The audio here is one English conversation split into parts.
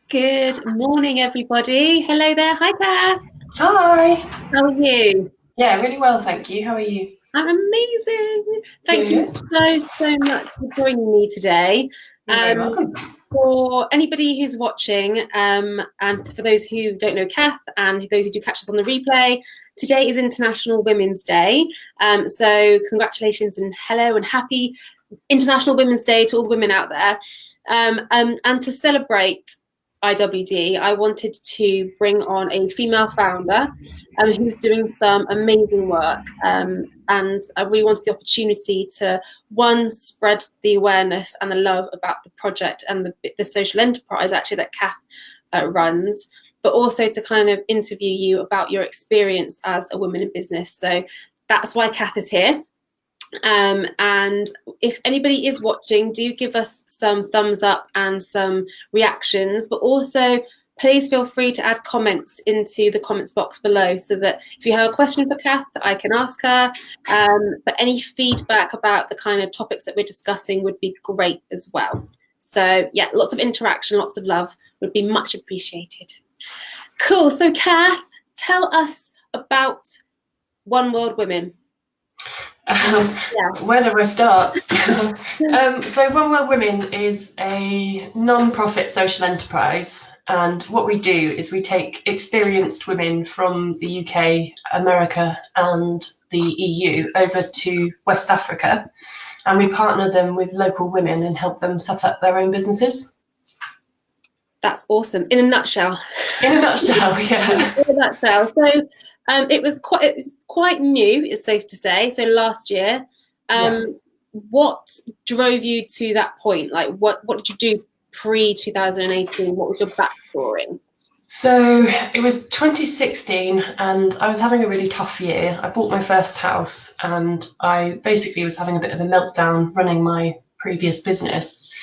Good morning, everybody. Hello there. Hi, Cath. Hi. How are you? Yeah, really well, thank you. How are you? I'm amazing. Thank you Good. so much for joining me today. You're very Um, welcome. for anybody who's watching, and for those who don't know Cath, and those who do catch us on the replay, today is International Women's Day. So congratulations and hello and happy International Women's Day to all the women out there. And to celebrate IWD, I wanted to bring on a female founder who's doing some amazing work. And I really wanted the opportunity to, one, spread the awareness and the love about the project and the social enterprise actually that Cath runs, but also to kind of interview you about your experience as a woman in business. So that's why Cath is here. And if anybody is watching, do give us some thumbs up and some reactions, but also please feel free to add comments into the comments box below so that if you have a question for Cath, I can ask her. But any feedback about the kind of topics that we're discussing would be great as well. So yeah, lots of interaction, lots of love would be much appreciated. Cool. So Cath, tell us about One World Women. Yeah. Where do I start? So One World Women is a non-profit social enterprise, and what we do is we take experienced women from the UK, America, and the EU over to West Africa, and we partner them with local women and help them set up their own businesses. That's awesome. In a nutshell. In a nutshell, yeah. In a nutshell. So it's quite new, it's safe to say. So last year, what drove you to that point? Like, what did you do pre 2018? What was your backstory? So it was 2016, and I was having a really tough year. I bought my first house, and I basically was having a bit of a meltdown running my previous business.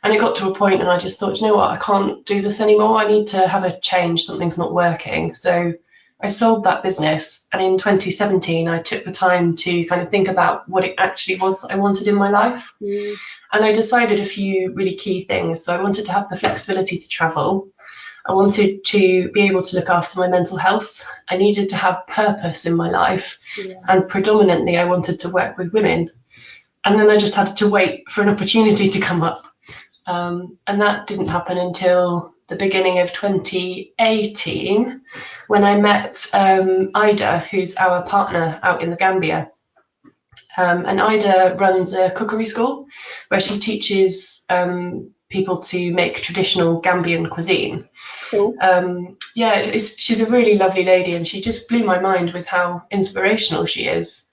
And it got to a point, and I just thought, you know what, I can't do this anymore. I need to have a change. Something's not working. So I sold that business, and in 2017, I took the time to kind of think about what it actually was that I wanted in my life. And I decided a few really key things. So I wanted to have the flexibility to travel. I wanted to be able to look after my mental health. I needed to have purpose in my life. And predominantly, I wanted to work with women. And then I just had to wait for an opportunity to come up. And that didn't happen until the beginning of 2018, when I met Ida, who's our partner out in the Gambia. And Ida runs a cookery school where she teaches people to make traditional Gambian cuisine. Cool. She's a really lovely lady, and she just blew my mind with how inspirational she is.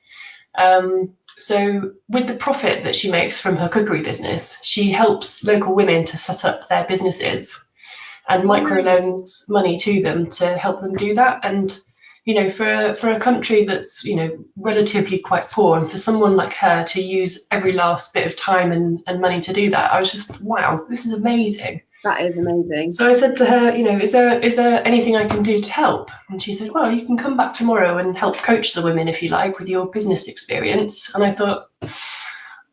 So with the profit that she makes from her cookery business, she helps local women to set up their businesses and microloans money to them to help them do that. And, you know, for a country that's, you know, relatively quite poor, and for someone like her to use every last bit of time and money to do that, I was just, wow, this is amazing. That is amazing. So I said to her, you know, is there anything I can do to help? And she said, well, you can come back tomorrow and help coach the women if you like with your business experience. And I thought,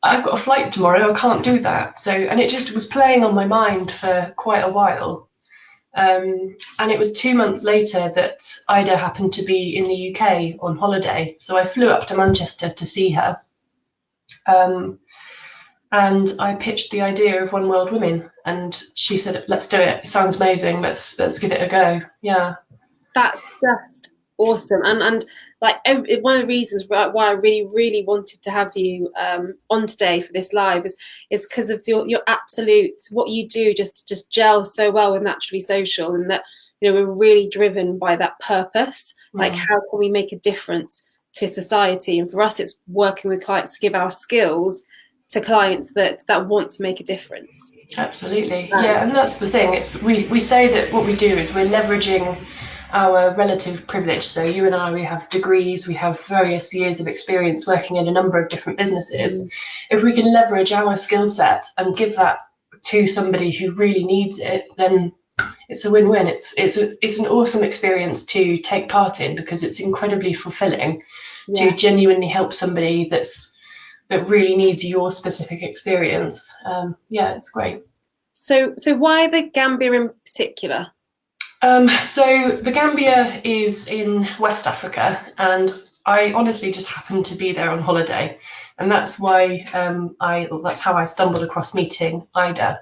I've got a flight tomorrow, I can't do that. So, and it just was playing on my mind for quite a while. And it was 2 months later that Ida happened to be in the UK on holiday. So I flew up to Manchester to see her. And I pitched the idea of One World Women, and she said, let's do it. It sounds amazing. Let's give it a go. Yeah. That's just awesome. And like one of the reasons why I really wanted to have you on today for this live is because of your absolute, what you do just gels so well with Naturally Social, and that, you know, we're really driven by that purpose. Like, how can we make a difference to society? And for us, it's working with clients to give our skills to clients that want to make a difference. Absolutely. Yeah, and that's the thing. It's we say that what we do is we're leveraging our relative privilege. So you and I, we have degrees, we have various years of experience working in a number of different businesses. If we can leverage our skill set and give that to somebody who really needs it, then it's a win-win. It's an awesome experience to take part in, because it's incredibly fulfilling to genuinely help somebody that really needs your specific experience. It's great. So why the Gambia particular? So the Gambia is in West Africa, and I honestly just happened to be there on holiday, and that's why that's how I stumbled across meeting Ida.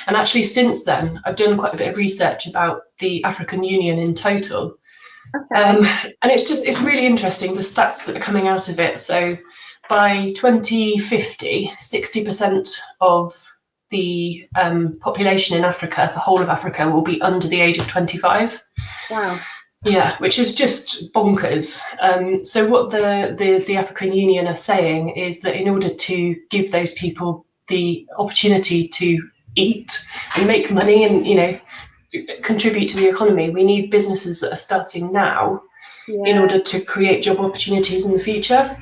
And actually, since then, I've done quite a bit of research about the African Union in total, Okay. and it's really interesting the stats that are coming out of it. So by 2050, 60% of the population in Africa, the whole of Africa, will be under the age of 25. Wow. Yeah, which is just bonkers. So what the African Union are saying is that in order to give those people the opportunity to eat and make money and, you know, contribute to the economy, we need businesses that are starting now in order to create job opportunities in the future.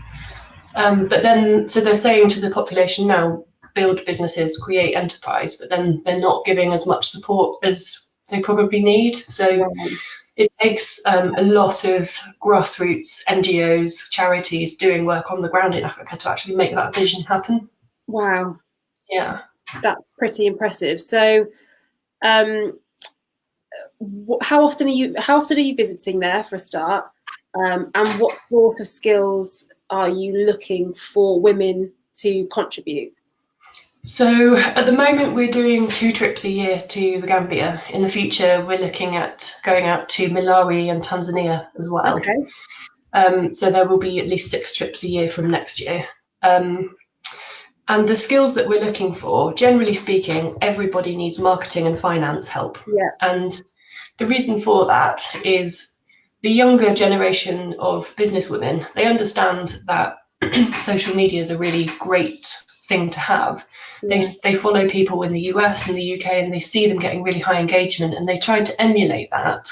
But then, so they're saying to the population now, build businesses, create enterprise, but then they're not giving as much support as they probably need. So it takes a lot of grassroots NGOs, charities doing work on the ground in Africa to actually make that vision happen. Wow. Yeah. That's pretty impressive. So, how often are you visiting there for a start? And what sort of skills are you looking for women to contribute? So at the moment, we're doing 2 trips a year to the Gambia. In the future, we're looking at going out to Malawi and Tanzania as well. Okay. So there will be at least 6 trips a year from next year. And the skills that we're looking for, generally speaking, everybody needs marketing and finance help. Yeah. And the reason for that is the younger generation of businesswomen, they understand that social media is a really great thing to have. Yeah. They follow people in the US and the UK, and they see them getting really high engagement, and they try to emulate that,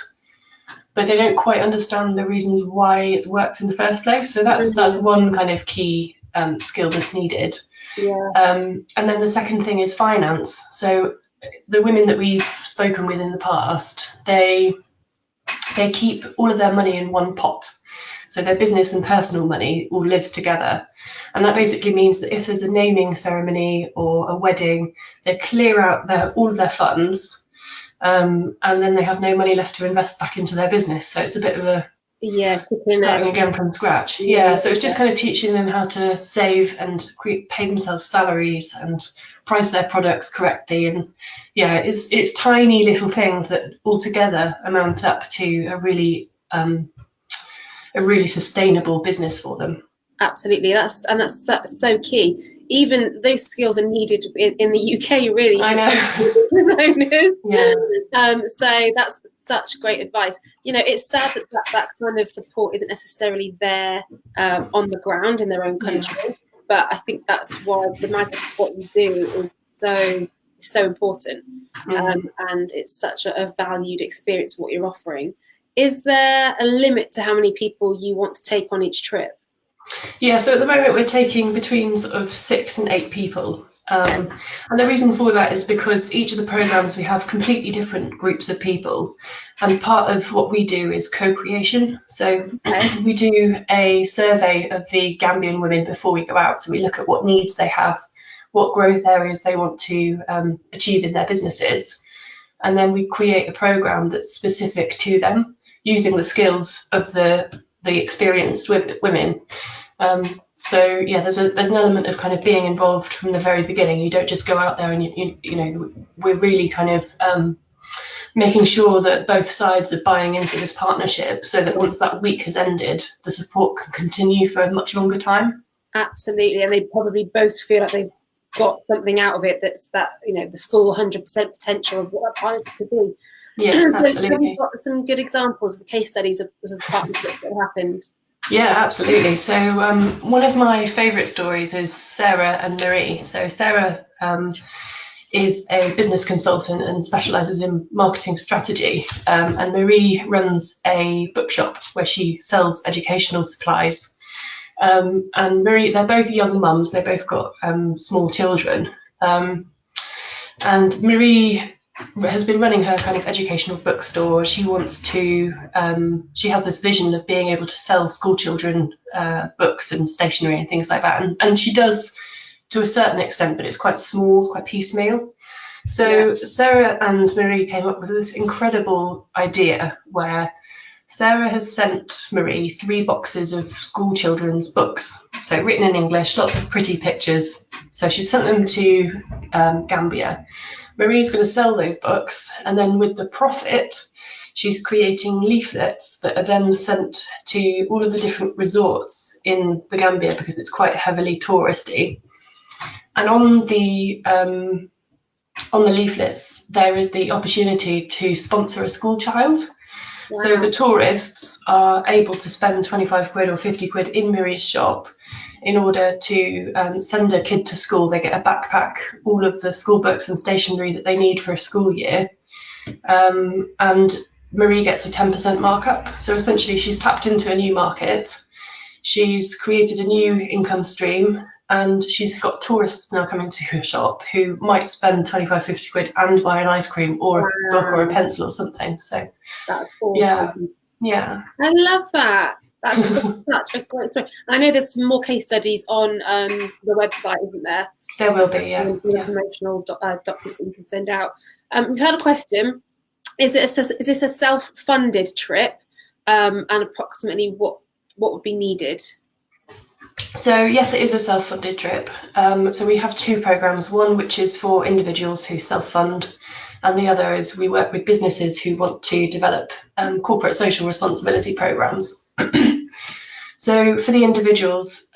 but they don't quite understand the reasons why it's worked in the first place. So that's one kind of key skill that's needed. Yeah. And then the second thing is finance. So the women that we've spoken with in the past, they keep all of their money in one pot. So their business and personal money all lives together. And that basically means that if there's a naming ceremony or a wedding, they clear out all of their funds, and then they have no money left to invest back into their business. So it's a bit of a starting again from scratch. Yeah, so it's just kind of teaching them how to save and pay themselves salaries and price their products correctly. And yeah, it's tiny little things that altogether amount up to a really sustainable business for them. Absolutely, that's so key. Even those skills are needed in the UK, really. I know. Yeah. So that's such great advice. You know, it's sad that kind of support isn't necessarily there on the ground in their own country. But I think that's why the magic of what you do is so important, and it's such a valued experience what you're offering. Is there a limit to how many people you want to take on each trip? Yeah, so at the moment we're taking between sort of 6 and 8 people. And the reason for that is because each of the programs we have completely different groups of people. And part of what we do is co-creation. So we do a survey of the Gambian women before we go out. So we look at what needs they have, what growth areas they want to achieve in their businesses. And then we create a program that's specific to them using the skills of the experienced women. So yeah, there's an element of kind of being involved from the very beginning. You don't just go out there and you know, we're really kind of making sure that both sides are buying into this partnership, so that once that week has ended, the support can continue for a much longer time. Absolutely, and they probably both feel like they've got something out of it. That's you know, the full 100% potential of what that partnership could be. Yeah, absolutely. Have you got some good examples of case studies of partnerships that happened? Yeah, absolutely. So one of my favourite stories is Sarah and Marie. So Sarah is a business consultant and specialises in marketing strategy. And Marie runs a bookshop where she sells educational supplies. And Marie, they're both young mums. They both got small children. And Marie has been running her kind of educational bookstore. She wants to, she has this vision of being able to sell school children books and stationery and things like that. And she does to a certain extent, but it's quite small, it's quite piecemeal. So Sarah and Marie came up with this incredible idea where Sarah has sent Marie 3 boxes of school children's books, so written in English, lots of pretty pictures. So she sent them to Gambia. Marie's going to sell those books, and then with the profit, she's creating leaflets that are then sent to all of the different resorts in the Gambia because it's quite heavily touristy. And on the leaflets, there is the opportunity to sponsor a school child. Wow. So the tourists are able to spend 25 quid or 50 quid in Marie's shop in order to send a kid to school. They get a backpack, all of the school books and stationery that they need for a school year. And Marie gets a 10% markup. So essentially she's tapped into a new market. She's created a new income stream, and she's got tourists now coming to her shop who might spend 25, 50 quid and buy an ice cream or a book or a pencil or something. So that's awesome. Yeah. I love that. That's such a great story. I know there's some more case studies on the website, isn't there? There will be, yeah. Promotional documents that you can send out. We've had a question. Is this a self-funded trip? And approximately what would be needed? So yes, it is a self-funded trip. So we have 2 programs, one which is for individuals who self-fund, and the other is we work with businesses who want to develop corporate social responsibility programs. So for the individuals,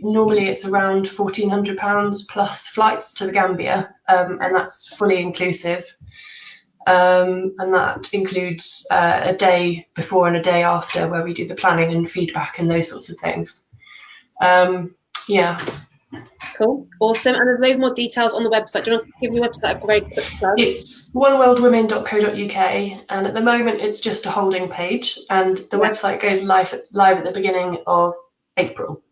normally it's around £1,400 plus flights to the Gambia, and that's fully inclusive. And that includes a day before and a day after where we do the planning and feedback and those sorts of things. Yeah. Cool. Awesome. And there's loads more details on the website. Do you want to give your website a very quick plug? It's oneworldwomen.co.uk, and at the moment it's just a holding page, and the website goes live at the beginning of April.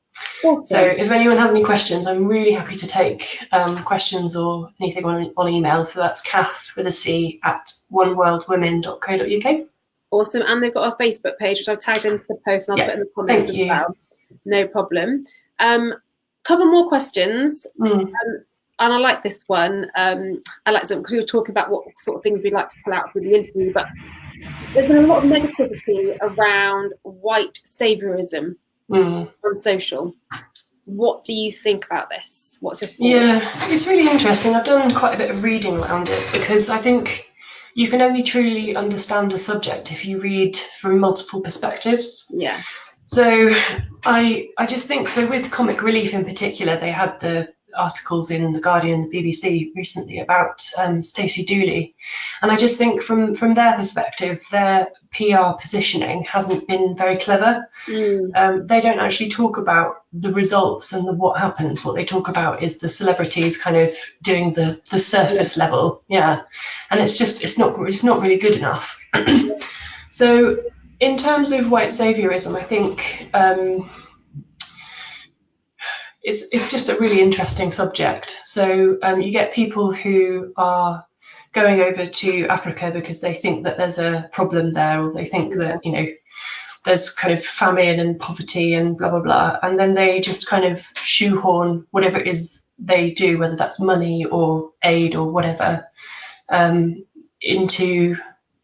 Awesome. So if anyone has any questions, I'm really happy to take questions or anything on email. So that's Cath with a C at oneworldwomen.co.uk. Awesome. And they've got a Facebook page, which I've tagged into the post, and I'll put in the comments as well. No problem. Couple more questions. And I like this one. I like something because we were talking about what sort of things we'd like to pull out with the interview, but there's been a lot of negativity around white saviorism on social. What do you think about this? What's your thought? Yeah, it's really interesting. I've done quite a bit of reading around it because I think you can only truly understand a subject if you read from multiple perspectives. Yeah. So I just think, so with Comic Relief in particular, they had the articles in The Guardian, the BBC recently about Stacey Dooley. And I just think from their perspective, their PR positioning hasn't been very clever. They don't actually talk about the results and what happens. What they talk about is the celebrities kind of doing the surface level. Yeah. And it's not really good enough. So in terms of white saviorism, I think it's just a really interesting subject. So you get people who are going over to Africa because they think that there's a problem there, or they think that, there's kind of famine and poverty and blah, blah, blah. And then they just kind of shoehorn whatever it is they do, whether that's money or aid or whatever, into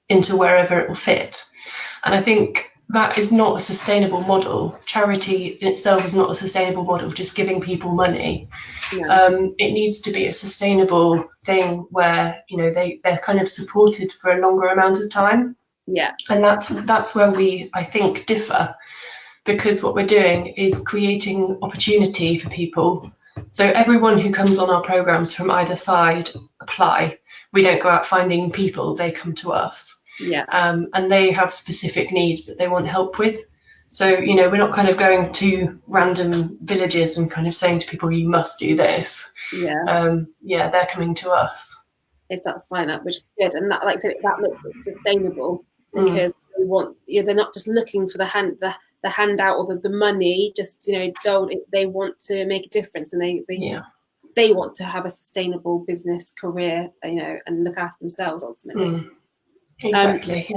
wherever it will fit. And I think that is not a sustainable model. Charity in itself is not a sustainable model, just giving people money. Yeah. It needs to be a sustainable thing where, they're kind of supported for a longer amount of time. Yeah. And that's where we, I think, differ, because what we're doing is creating opportunity for people. So everyone who comes on our programs from either side apply. We don't go out finding people, they come to us. Yeah. And they have specific needs that they want help with. So, we're not kind of going to random villages and kind of saying to people, you must do this. Yeah. They're coming to us. It's that sign up, which is good. And that, like I said, that makes it sustainable because they want, they're not just looking for the handout or the money, just, they want to make a difference, and they want to have a sustainable business career, and look after themselves ultimately. Exactly.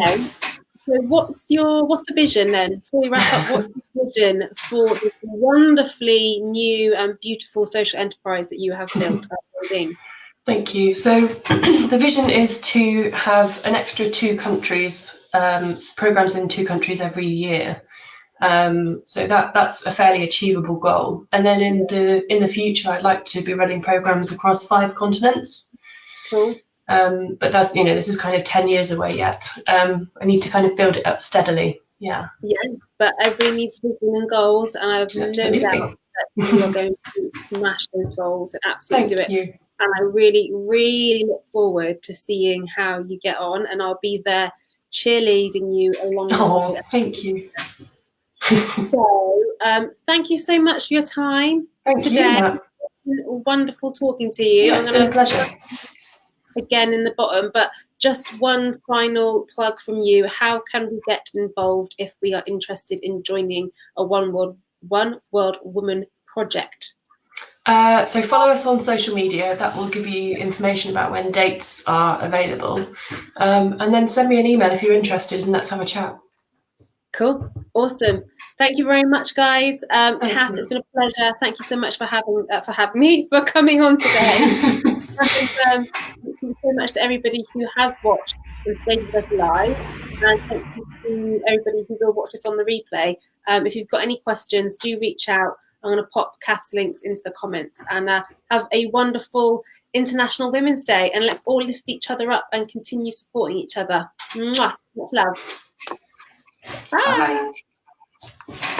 So what's the vision then? Before we wrap up, what's the vision for this wonderfully new and beautiful social enterprise that you have built at Wellbeing? Thank you. So the vision is to have an extra 2 countries, programs in 2 countries every year. So that's a fairly achievable goal. And then in the future, I'd like to be running programs across 5 continents. Cool. But that's, this is kind of 10 years away yet. I need to kind of build it up steadily. Yeah. Yeah, but everybody needs vision and goals, and I have Absolutely. no doubt that you are going to smash those goals and absolutely Thank do it. you. And I really, really look forward to seeing how you get on, and I'll be there cheerleading you along the way. Thank you. So, thank you so much for your time today. Thank you, Wonderful talking to you. Yeah, it's been a pleasure. Again in the bottom, but just one final plug from you. How can we get involved if we are interested in joining a One World Woman project? So follow us on social media. That will give you information about when dates are available. And then send me an email if you're interested, and let's have a chat. Cool. Awesome. Thank you very much, guys. Cath, it's been a pleasure. Thank you so much for having me, for coming on today. And, thank you so much to everybody who has watched and stayed with us live. And thank you to everybody who will watch this on the replay. If you've got any questions, do reach out. I'm going to pop Cath's links into the comments. And have a wonderful International Women's Day. And let's all lift each other up and continue supporting each other. Mwah. Much love. Bye. Bye.